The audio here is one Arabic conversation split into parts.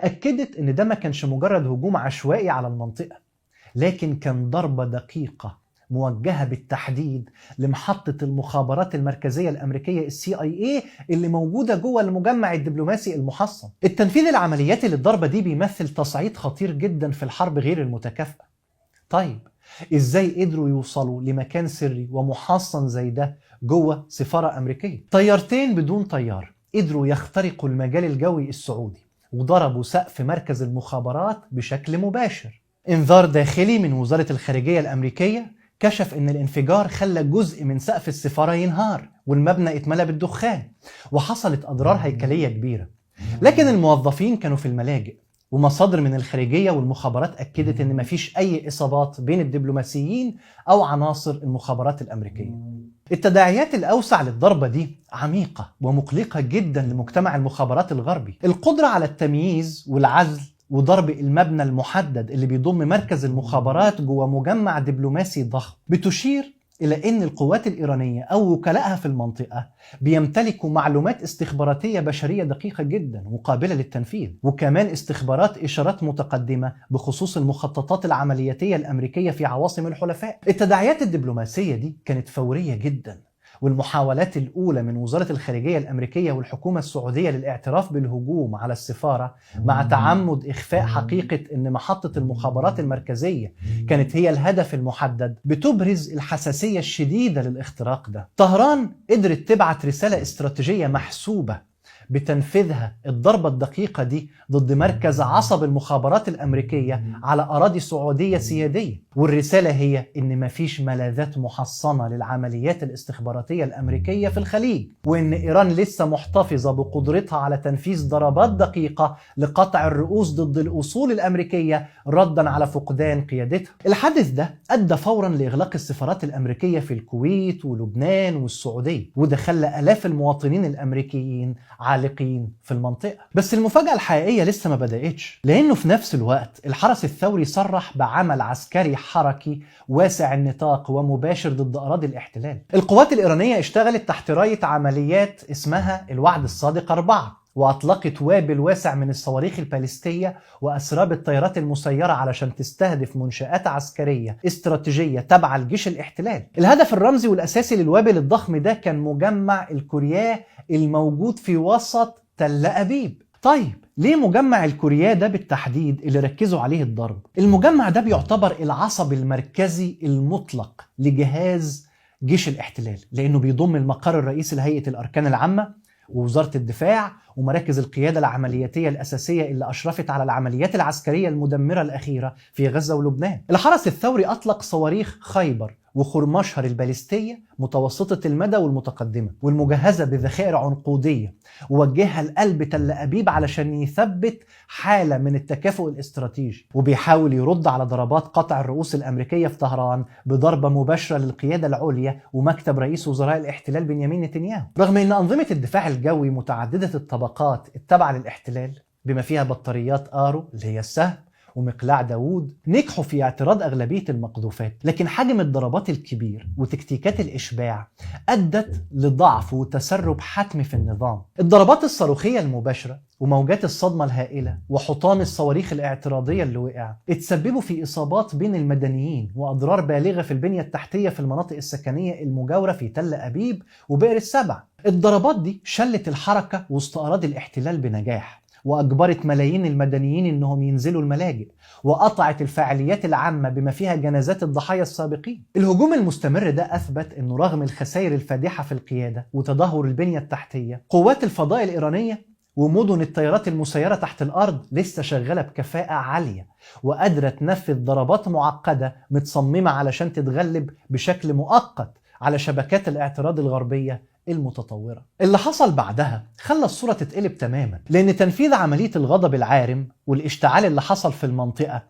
أكدت إن ده ما كانش مجرد هجوم عشوائي على المنطقة، لكن كان ضربة دقيقة موجهة بالتحديد لمحطة المخابرات المركزية الأمريكية CIA اللي موجودة جوه المجمع الدبلوماسي المحصن. التنفيذ العملياتي للضربة دي بيمثل تصعيد خطير جدا في الحرب غير المتكافئة. طيب إزاي قدروا يوصلوا لمكان سري ومحصن زي ده جوه سفارة أمريكية؟ طيارتين بدون طيار قدروا يخترقوا المجال الجوي السعودي وضربوا سقف مركز المخابرات بشكل مباشر. انذار داخلي من وزارة الخارجية الأمريكية كشف إن الانفجار خلى جزء من سقف السفارة ينهار والمبنى اتملى بالدخان وحصلت أضرار هيكلية كبيرة. لكن الموظفين كانوا في الملاجئ، ومصادر من الخارجية والمخابرات أكدت إن مفيش أي إصابات بين الدبلوماسيين أو عناصر المخابرات الأمريكية. التداعيات الأوسع للضربة دي عميقة ومقلقة جدا لمجتمع المخابرات الغربي. القدرة على التمييز والعزل وضرب المبنى المحدد اللي بيضم مركز المخابرات جوه مجمع دبلوماسي ضخم بتشير إلى أن القوات الإيرانية أو وكلائها في المنطقة بيمتلكوا معلومات استخباراتية بشرية دقيقة جدا وقابلة للتنفيذ، وكمان استخبارات إشارات متقدمة بخصوص المخططات العملياتية الأمريكية في عواصم الحلفاء. التداعيات الدبلوماسية دي كانت فورية جدا، والمحاولات الأولى من وزارة الخارجية الأمريكية والحكومة السعودية للاعتراف بالهجوم على السفارة مع تعمد إخفاء حقيقة أن محطة المخابرات المركزية كانت هي الهدف المحدد بتبرز الحساسية الشديدة للاختراق ده. طهران قدرت تبعت رسالة استراتيجية محسوبة بتنفيذها الضربة الدقيقة دي ضد مركز عصب المخابرات الأمريكية على أراضي سعودية سيادية، والرسالة هي إن مفيش ملاذات محصنة للعمليات الاستخباراتية الأمريكية في الخليج، وإن إيران لسه محتفظة بقدرتها على تنفيذ ضربات دقيقة لقطع الرؤوس ضد الأصول الأمريكية ردا على فقدان قيادتها. الحادث ده أدى فورا لإغلاق السفارات الأمريكية في الكويت ولبنان والسعودية، وده خلى آلاف المواطنين الأمريكيين عالقين في المنطقة. بس المفاجأة الحقيقية لسه ما بدأتش، لأنه في نفس الوقت الحرس الثوري صرح بعمل عسكري حركي واسع النطاق ومباشر ضد أراضي الاحتلال. القوات الإيرانية اشتغلت تحت راية عمليات اسمها الوعد الصادق 4، وأطلقت وابل واسع من الصواريخ الباليستية وأسراب الطيارات المسيرة علشان تستهدف منشآت عسكرية استراتيجية تبع الجيش الاحتلال. الهدف الرمزي والأساسي للوابل الضخم ده كان مجمع الكورياه الموجود في وسط تل أبيب. طيب ليه مجمع الكورياه ده بالتحديد اللي ركزوا عليه الضرب؟ المجمع ده بيعتبر العصب المركزي المطلق لجهاز جيش الاحتلال، لأنه بيضم المقر الرئيسي لهيئة الأركان العامة ووزارة الدفاع ومراكز القيادة العملياتية الأساسية اللي أشرفت على العمليات العسكرية المدمرة الأخيرة في غزة ولبنان. الحرس الثوري أطلق صواريخ خيبر وخرمشهر الباليستية متوسطة المدى والمتقدمة والمجهزة بذخائر عنقودية، ووجهها لقلب تل أبيب علشان يثبت حالة من التكافؤ الاستراتيجي، وبيحاول يرد على ضربات قطع الرؤوس الأمريكية في طهران بضربة مباشرة للقيادة العليا ومكتب رئيس وزراء الاحتلال بنيامين نتنياهو. رغم أن أنظمة الدفاع الجوي متعددة الطبقات التابعة للاحتلال بما فيها بطاريات آرو اللي هي السهم ومقلاع داوود نجحوا في اعتراض أغلبية المقذوفات، لكن حجم الضربات الكبير وتكتيكات الإشباع أدت لضعف وتسرب حتمي في النظام. الضربات الصاروخية المباشرة وموجات الصدمة الهائلة وحطام الصواريخ الاعتراضية اللي وقع اتسببوا في إصابات بين المدنيين وأضرار بالغة في البنية التحتية في المناطق السكنية المجاورة في تل أبيب وبئر السبع. الضربات دي شلت الحركة وسط أراضي الاحتلال بنجاح، وأجبرت ملايين المدنيين إنهم ينزلوا الملاجئ، وقطعت الفعاليات العامة بما فيها جنازات الضحايا السابقين. الهجوم المستمر ده أثبت إنه رغم الخسائر الفادحة في القيادة وتدهور البنية التحتية، قوات الفضاء الإيرانية ومدن الطيارات المسيرة تحت الأرض لسه شغالة بكفاءة عالية وقادرة تنفذ ضربات معقدة متصممة علشان تتغلب بشكل مؤقت على شبكات الاعتراض الغربية المتطورة. اللي حصل بعدها خلى الصورة تتقلب تماما، لأن تنفيذ عملية الغضب العارم والاشتعال اللي حصل في المنطقة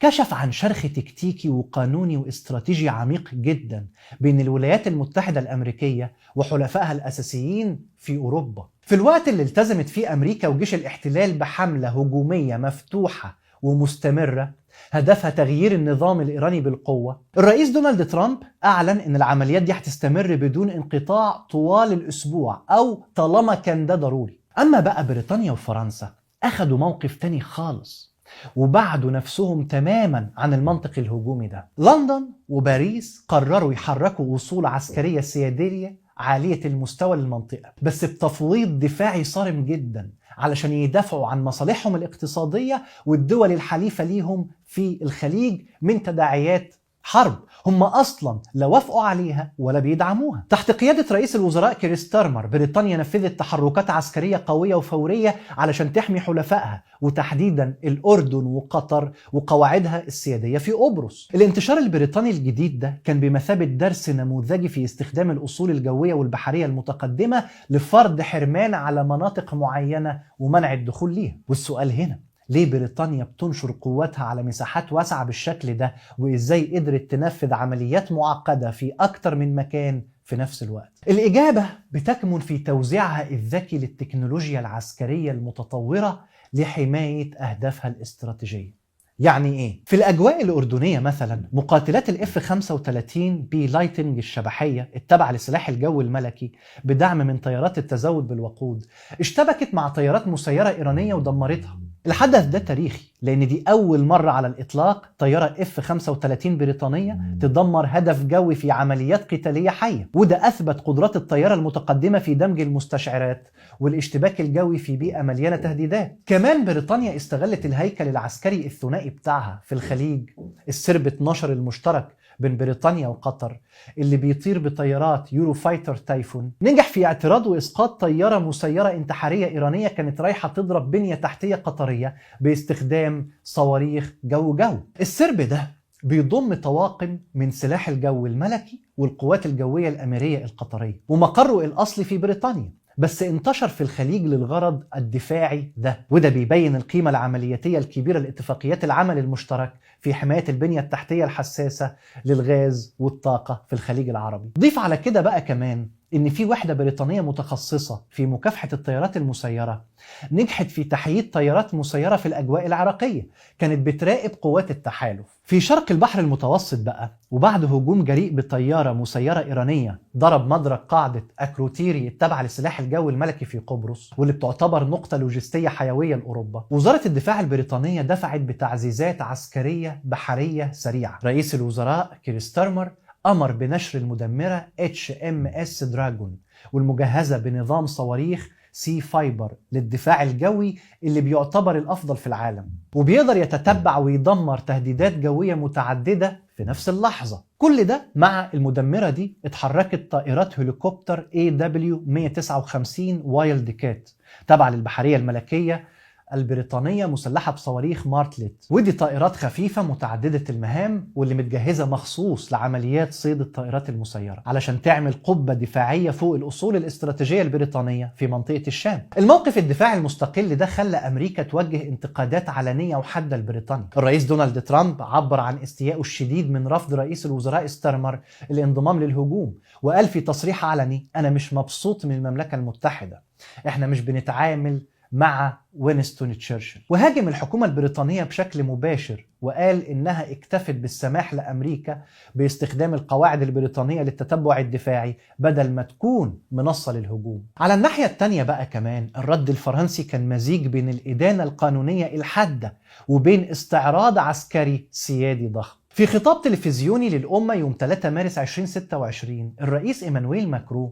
كشف عن شرخ تكتيكي وقانوني واستراتيجي عميق جدا بين الولايات المتحدة الأمريكية وحلفائها الأساسيين في أوروبا. في الوقت اللي التزمت فيه أمريكا وجيش الاحتلال بحملة هجومية مفتوحة ومستمرة هدفها تغيير النظام الإيراني بالقوة، الرئيس دونالد ترامب أعلن أن العمليات دي هتستمر بدون انقطاع طوال الأسبوع أو طالما كان ده ضروري. أما بقى بريطانيا وفرنسا أخدوا موقف تاني خالص وبعدوا نفسهم تماما عن المنطق الهجومي ده. لندن وباريس قرروا يحركوا وصول عسكرية سيادية عالية المستوى للمنطقة، بس بتفويض دفاعي صارم جدا علشان يدافعوا عن مصالحهم الاقتصادية والدول الحليفة ليهم في الخليج من تداعيات حرب هم أصلا لا وافقوا عليها ولا بيدعموها. تحت قيادة رئيس الوزراء كير ستارمر، بريطانيا نفذت تحركات عسكرية قوية وفورية علشان تحمي حلفائها وتحديدا الأردن وقطر وقواعدها السيادية في قبرص. الانتشار البريطاني الجديد ده كان بمثابة درس نموذجي في استخدام الأصول الجوية والبحرية المتقدمة لفرض حرمان على مناطق معينة ومنع الدخول ليها. والسؤال هنا، ليه بريطانيا بتنشر قواتها على مساحات واسعة بالشكل ده؟ وإزاي قدرت تنفذ عمليات معقدة في أكتر من مكان في نفس الوقت؟ الإجابة بتكمن في توزيعها الذكي للتكنولوجيا العسكرية المتطورة لحماية أهدافها الاستراتيجية. يعني إيه؟ في الأجواء الأردنية مثلا، مقاتلات الاف 35 بي لايتنج الشبحية التابعة لسلاح الجو الملكي بدعم من طيارات التزود بالوقود اشتبكت مع طيارات مسيرة إيرانية ودمرتها. الحدث ده تاريخي لأن دي أول مرة على الإطلاق طيارة اف 35 بريطانية تدمر هدف جوي في عمليات قتالية حية، وده أثبت قدرات الطيارة المتقدمة في دمج المستشعرات والاشتباك الجوي في بيئة مليانة تهديدات. كمان بريطانيا استغلت الهيكل العسكري الثنائي بتاعها في الخليج، السرب 12 المشترك بين بريطانيا وقطر اللي بيطير بطيارات يورو فايتر تايفون، نجح في اعتراض وإسقاط طيارة مسيرة انتحارية إيرانية كانت رايحة تضرب بنية تحتية قطرية باستخدام صواريخ جو. السرب ده بيضم طواقم من سلاح الجو الملكي والقوات الجوية الأميرية القطرية، ومقره الأصلي في بريطانيا، بس انتشر في الخليج للغرض الدفاعي ده. وده بيبين القيمة العملياتية الكبيرة لاتفاقيات العمل المشترك في حماية البنية التحتية الحساسة للغاز والطاقة في الخليج العربي. ضيف على كده بقى كمان إن في وحدة بريطانية متخصصة في مكافحة الطيارات المسيرة نجحت في تحييد طيارات مسيرة في الأجواء العراقية كانت بتراقب قوات التحالف. في شرق البحر المتوسط بقى، وبعد هجوم جريء بطيارة مسيرة إيرانية ضرب مدرج قاعدة أكروتيري التابعة لسلاح الجو الملكي في قبرص واللي بتعتبر نقطة لوجستية حيوية لأوروبا، وزارة الدفاع البريطانية دفعت بتعزيزات عسكرية بحرية سريعة. رئيس الوزراء كير ستارمر أمر بنشر المدمرة HMS دراجون والمجهزة بنظام صواريخ سي فايبر للدفاع الجوي اللي بيعتبر الأفضل في العالم، وبيقدر يتتبع ويدمر تهديدات جوية متعددة في نفس اللحظة. كل ده مع المدمرة دي اتحركت طائرات هليكوبتر AW159 وايلد كات تابعة للبحرية الملكية البريطانية مسلحة بصواريخ مارتلت، ودي طائرات خفيفة متعددة المهام واللي متجهزة مخصوص لعمليات صيد الطائرات المسيرة علشان تعمل قبة دفاعية فوق الأصول الاستراتيجية البريطانية في منطقة الشام. الموقف الدفاعي المستقل ده خلى أمريكا توجه انتقادات علنية وحادة لبريطانيا. الرئيس دونالد ترامب عبر عن استيائه الشديد من رفض رئيس الوزراء ستارمر الانضمام للهجوم، وقال في تصريح علني: أنا مش مبسوط من المملكة المتحدة، احنا مش بنتعامل مع وينستون تشرشل. وهاجم الحكومة البريطانية بشكل مباشر وقال إنها اكتفت بالسماح لأمريكا باستخدام القواعد البريطانية للتتبع الدفاعي بدل ما تكون منصة للهجوم. على الناحية التانية بقى كمان، الرد الفرنسي كان مزيج بين الإدانة القانونية الحادة وبين استعراض عسكري سيادي ضخم. في خطاب تلفزيوني للأمة يوم 3 مارس 2026، الرئيس إيمانويل ماكرون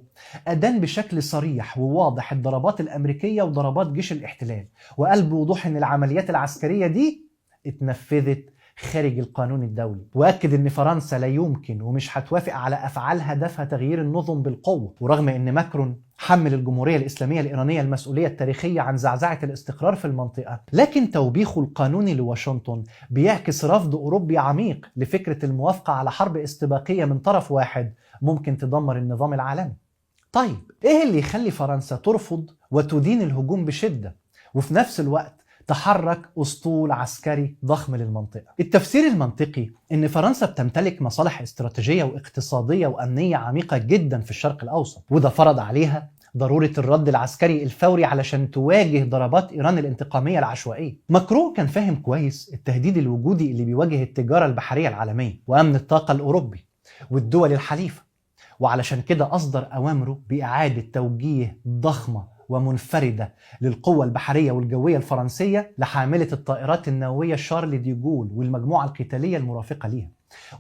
أدان بشكل صريح وواضح الضربات الأمريكية وضربات جيش الاحتلال، وقال بوضوح إن العمليات العسكرية دي اتنفذت خارج القانون الدولي، وأكد إن فرنسا لا يمكن ومش هتوافق على أفعال هدفها تغيير النظم بالقوة. ورغم إن ماكرون حمل الجمهورية الإسلامية الإيرانية المسؤولية التاريخية عن زعزعة الاستقرار في المنطقة، لكن توبيخه القانوني لواشنطن بيعكس رفض أوروبي عميق لفكرة الموافقة على حرب استباقية من طرف واحد ممكن تدمر النظام العالمي. طيب إيه اللي يخلي فرنسا ترفض وتدين الهجوم بشدة وفي نفس الوقت تحرك أسطول عسكري ضخم للمنطقة؟ التفسير المنطقي إن فرنسا بتمتلك مصالح استراتيجية واقتصادية وأمنية عميقة جدا في الشرق الأوسط، وده فرض عليها ضرورة الرد العسكري الفوري علشان تواجه ضربات إيران الانتقامية العشوائية. ماكرون كان فاهم كويس التهديد الوجودي اللي بيواجه التجارة البحرية العالمية وأمن الطاقة الأوروبي والدول الحليفة، وعلشان كده أصدر أوامره بإعادة توجيه ضخمة ومنفردة للقوة البحرية والجوية الفرنسية لحاملة الطائرات النووية شارل دي جول والمجموعة القتالية المرافقة ليها،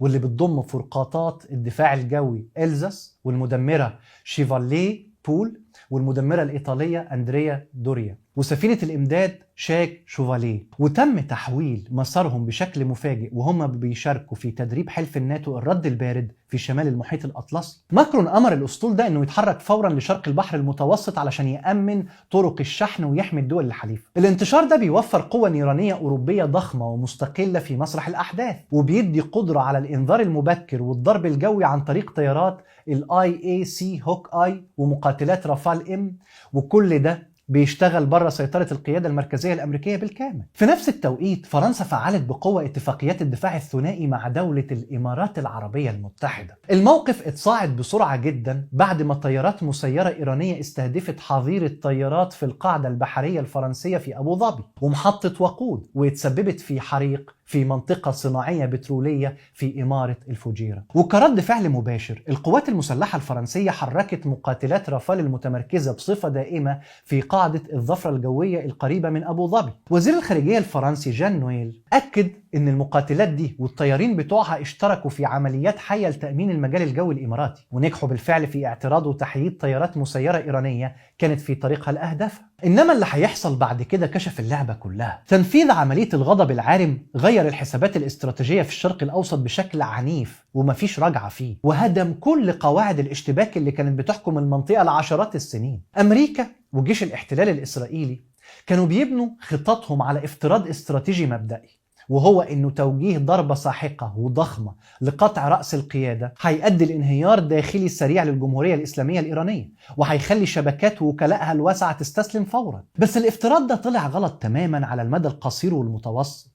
واللي بتضم فرقاطات الدفاع الجوي إلزاس والمدمرة شيفاليه بول والمدمرة الإيطالية أندريا دوريا وسفينة الإمداد شاك شوفاليه. وتم تحويل مسارهم بشكل مفاجئ وهم بيشاركوا في تدريب حلف الناتو الرد البارد في شمال المحيط الأطلسي. ماكرون أمر الأسطول ده أنه يتحرك فورا لشرق البحر المتوسط علشان يأمن طرق الشحن ويحمي الدول الحليفة. الانتشار ده بيوفر قوة نيرانية أوروبية ضخمة ومستقلة في مسرح الأحداث، وبيدي قدرة على الإنذار المبكر والضرب الجوي عن طريق طيارات IAC هوك آي ومقاتلات رافال إم، وكل ده بيشتغل بره سيطرة القيادة المركزية الأمريكية بالكامل. في نفس التوقيت فرنسا فعلت بقوة اتفاقيات الدفاع الثنائي مع دولة الإمارات العربية المتحدة. الموقف اتصاعد بسرعة جدا بعد ما طيارات مسيرة إيرانية استهدفت حظيرة طيارات في القاعدة البحرية الفرنسية في أبو ظبي ومحطة وقود، واتسببت في حريق في منطقة صناعية بترولية في إمارة الفجيرة. وكرد فعل مباشر القوات المسلحة الفرنسية حركت مقاتلات رافال المتمركزة بصفة دائمة في قاعدة الظفرة الجوية القريبة من أبو ظبي. وزير الخارجية الفرنسي جان نويل أكد إن المقاتلات دي والطيارين بتوعها اشتركوا في عمليات حية لتأمين المجال الجوي الإماراتي، ونجحوا بالفعل في اعتراض وتحييد طيارات مسيرة إيرانية كانت في طريقها لأهدافها. إنما اللي هيحصل بعد كده كشف اللعبة كلها. تنفيذ عملية الغضب العارم غير الحسابات الاستراتيجية في الشرق الأوسط بشكل عنيف ومفيش رجعة فيه، وهدم كل قواعد الاشتباك اللي كانت بتحكم المنطقة لعشرات السنين. أمريكا وجيش الاحتلال الإسرائيلي كانوا بيبنوا خططهم على افتراض استراتيجي مبدئي، وهو انه توجيه ضربة ساحقة وضخمة لقطع رأس القيادة هيؤدي لانهيار داخلي سريع للجمهورية الإسلامية الإيرانية، وهيخلي شبكات وكلائها الواسعة تستسلم فورا. بس الافتراض ده طلع غلط تماما على المدى القصير والمتوسط.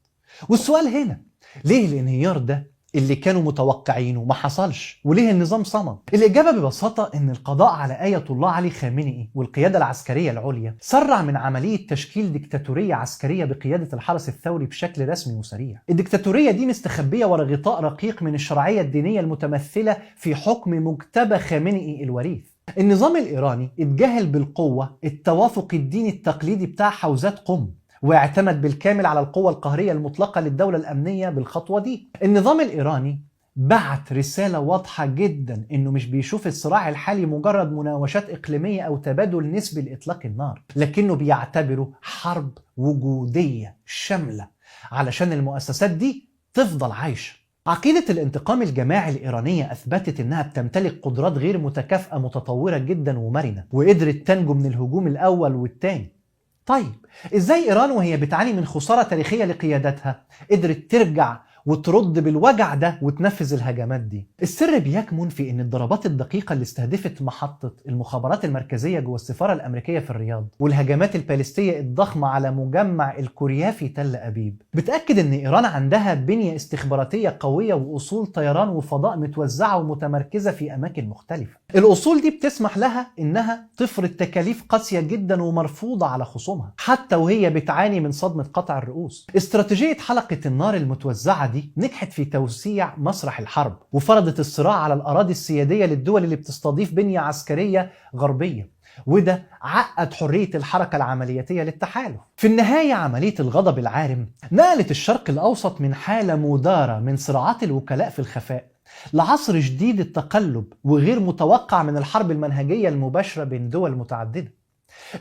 والسؤال هنا، ليه الانهيار ده اللي كانوا متوقعينه ما حصلش؟ وليه النظام صمد؟ الإجابة ببساطة إن القضاء على آية الله علي خامنئي والقيادة العسكرية العليا سرع من عملية تشكيل ديكتاتورية عسكرية بقيادة الحرس الثوري بشكل رسمي وسريع. الديكتاتورية دي مستخبية ورا غطاء رقيق من الشرعية الدينية المتمثلة في حكم مجتبى خامنئي الوريث. النظام الإيراني اتجاهل بالقوة التوافق الديني التقليدي بتاع حوزات قم، واعتمد بالكامل على القوة القهرية المطلقة للدولة الأمنية بالخطوة دي. النظام الإيراني بعت رسالة واضحة جدا إنه مش بيشوف الصراع الحالي مجرد مناوشات إقليمية أو تبادل نسبي لإطلاق النار، لكنه بيعتبره حرب وجودية شاملة علشان المؤسسات دي تفضل عايشة. عقيدة الانتقام الجماعي الإيرانية أثبتت إنها بتمتلك قدرات غير متكافئة متطورة جدا ومرنة، وقدرت تنجو من الهجوم الأول والتاني. طيب ازاي ايران وهي بتعاني من خسارة تاريخية لقيادتها قدرت ترجع وترد بالوجع ده وتنفذ الهجمات دي؟ السر بيكمن في ان الضربات الدقيقة اللي استهدفت محطة المخابرات المركزية جوه السفارة الامريكية في الرياض والهجمات الباليستية الضخمة على مجمع الكوريا في تل ابيب بتأكد ان ايران عندها بنية استخباراتية قوية واصول طيران وفضاء متوزعة ومتمركزة في اماكن مختلفة. الاصول دي بتسمح لها انها تفرض تكاليف قاسية جدا ومرفوضة على خصومها حتى وهي بتعاني من صدمة قطع الرؤوس. استراتيجية حلقة النار المتوزعة دي نجحت في توسيع مسرح الحرب وفرضت الصراع على الأراضي السيادية للدول اللي بتستضيف بنية عسكرية غربية، وده عقد حرية الحركة العملياتية للتحالف. في النهاية عملية الغضب العارم نقلت الشرق الأوسط من حالة مدارة من صراعات الوكلاء في الخفاء لعصر جديد التقلب وغير متوقع من الحرب المنهجية المباشرة بين دول متعددة.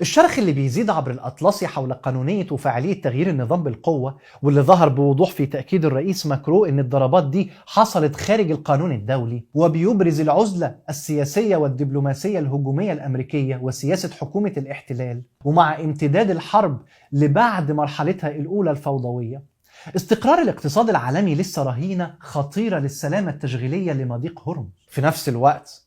الشرخ اللي بيزيد عبر الأطلسي حول قانونية وفعالية تغيير النظام بالقوة، واللي ظهر بوضوح في تأكيد الرئيس ماكرون إن الضربات دي حصلت خارج القانون الدولي، وبيبرز العزلة السياسية والدبلوماسية الهجومية الأمريكية وسياسة حكومة الاحتلال، ومع امتداد الحرب لبعد مرحلتها الأولى الفوضوية. استقرار الاقتصاد العالمي لسه رهينة خطيرة للسلامة التشغيلية لمضيق هرمز. في نفس الوقت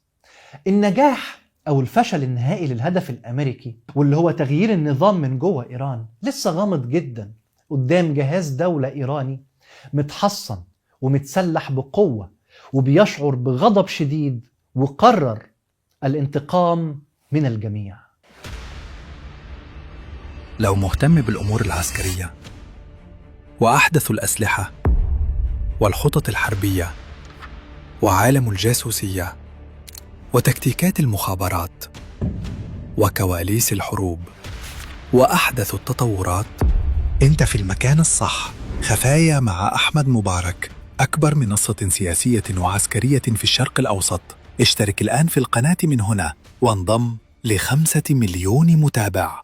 النجاح أو الفشل النهائي للهدف الأمريكي واللي هو تغيير النظام من جوه إيران لسه غامض جدا قدام جهاز دولة إيراني متحصن ومتسلح بقوة وبيشعر بغضب شديد وقرر الانتقام من الجميع. لو مهتم بالأمور العسكرية وأحدث الأسلحة والخطط الحربية وعالم الجاسوسية وتكتيكات المخابرات وكواليس الحروب وأحدث التطورات. أنت في المكان الصح. خفايا مع أحمد مبارك، أكبر منصة سياسية وعسكرية في الشرق الأوسط. اشترك الآن في القناة من هنا وانضم ل5 مليون متابع.